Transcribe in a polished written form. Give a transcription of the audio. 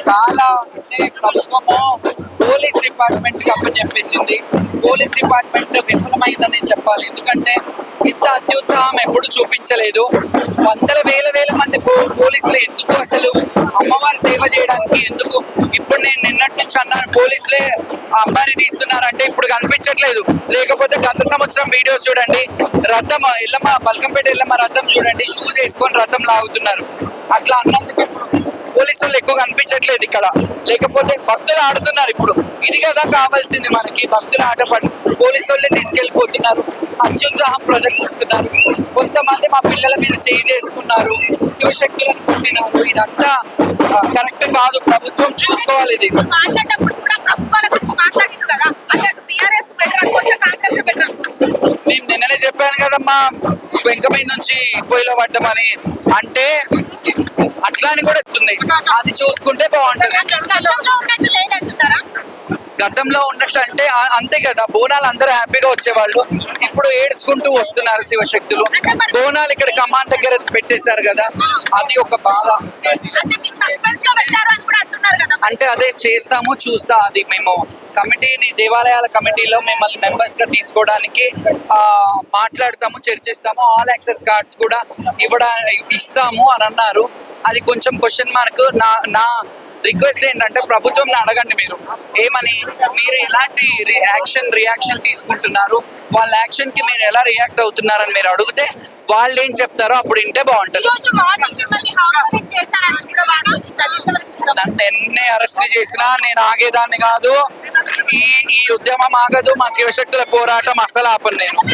చాలా అంటే ప్రభుత్వము పోలీస్ డిపార్ట్మెంట్ కి అప్పచెప్పేసింది. పోలీస్ డిపార్ట్మెంట్ విఫలమైందని చెప్పాలి. ఎందుకంటే ఇంత అత్యుత్సాహం ఎప్పుడు చూపించలేదు. వందల వేల మంది పోలీసులు ఎందుకు అసలు అమ్మవారి సేవ చేయడానికి ఎందుకు? ఇప్పుడు నేను నిన్నటి నుంచి అన్నాను, పోలీసులే అమ్మాయిని తీస్తున్నారంటే ఇప్పుడు కనిపించట్లేదు. లేకపోతే గత సంవత్సరం వీడియోస్ చూడండి, రథం ఎల్లమ్మ బల్కంపేట ఎల్లమ్మ రథం చూడండి, షూస్ వేసుకొని రథం లాగుతున్నారు. అట్లా అన్నందుకు పోలీసు వాళ్ళు ఎక్కువ కనిపించట్లేదు ఇక్కడ. లేకపోతే భక్తులు ఆడుతున్నారు. ఇప్పుడు ఇది కదా కావాల్సింది మనకి, భక్తులు ఆటపడి పోలీసు వాళ్ళే తీసుకెళ్లిపోతున్నారు, అత్యుత్సాహం ప్రదర్శిస్తున్నారు. కొంతమంది మా పిల్లల మీద చేయి చేసుకున్నారు, శివశక్తులను కొట్టినారు. ఇదంతా కరెక్ట్ కాదు. ప్రభుత్వం చూసుకోవాలి ఇది. మాట్లాడేటప్పుడు కూడా ప్రభుత్వాల గురించి మాట్లాడిండు కదా, అంటే అటు టీఆర్ఎస్ బెటర్ అనుకోవచ్చు, కాంగ్రెస్ బెటర్ అనుకోవచ్చు. నేను నిన్ననే చెప్పాను కదమ్మా, వెంక మీద నుంచి పొయ్యిలో పడ్డమని. అంటే అట్లా అని కూడా వస్తుంది. అది చూసుకుంటే బాగుంటుంది. గతంలో ఉన్నట్టు లేదంటున్నారా? గతంలో ఉన్నట్లు అంటే అంతే కదా, బోనాలు అందరూ హ్యాపీగా వచ్చేవాళ్ళు. ఇప్పుడు ఏడ్చుకుంటూ వస్తున్నారు శివశక్తులు. బోనాలు ఇక్కడ కమాన్ దగ్గర పెట్టేశారు కదా, అది ఒక బాధ. అంటే మీరు సస్పెన్స్ లో పెట్టారు అని కూడా అంటున్నారు కదా. అంటే అదే చేస్తాము, చూస్తా. అది మేము కమిటీని, దేవాలయాల కమిటీలో మిమ్మల్ని మెంబర్స్ గా తీసుకోవడానికి మాట్లాడతాము, చర్చిస్తాము. ఆల్ యాక్సెస్ కార్డ్స్ కూడా ఇస్తాము అని అన్నారు. అది కొంచెం క్వశ్చన్ మార్క్. నా రిక్వెస్ట్ ఏంటంటే ప్రభుత్వం అడగండి మీరు ఏమని, మీరు ఎలాంటి రియాక్షన్ తీసుకుంటున్నారు, వాళ్ళ యాక్షన్ కి మీరు ఎలా రియాక్ట్ అవుతున్నారని మీరు అడిగితే వాళ్ళు ఏం చెప్తారో అప్పుడు వింటే బాగుంటుంది. నన్ను ఎన్ని అరెస్ట్ చేసినా నేను ఆగేదాన్ని కాదు. ఈ ఉద్యమం ఆగదు. మా శివశక్తుల పోరాటం అస్సలు ఆపను నేను.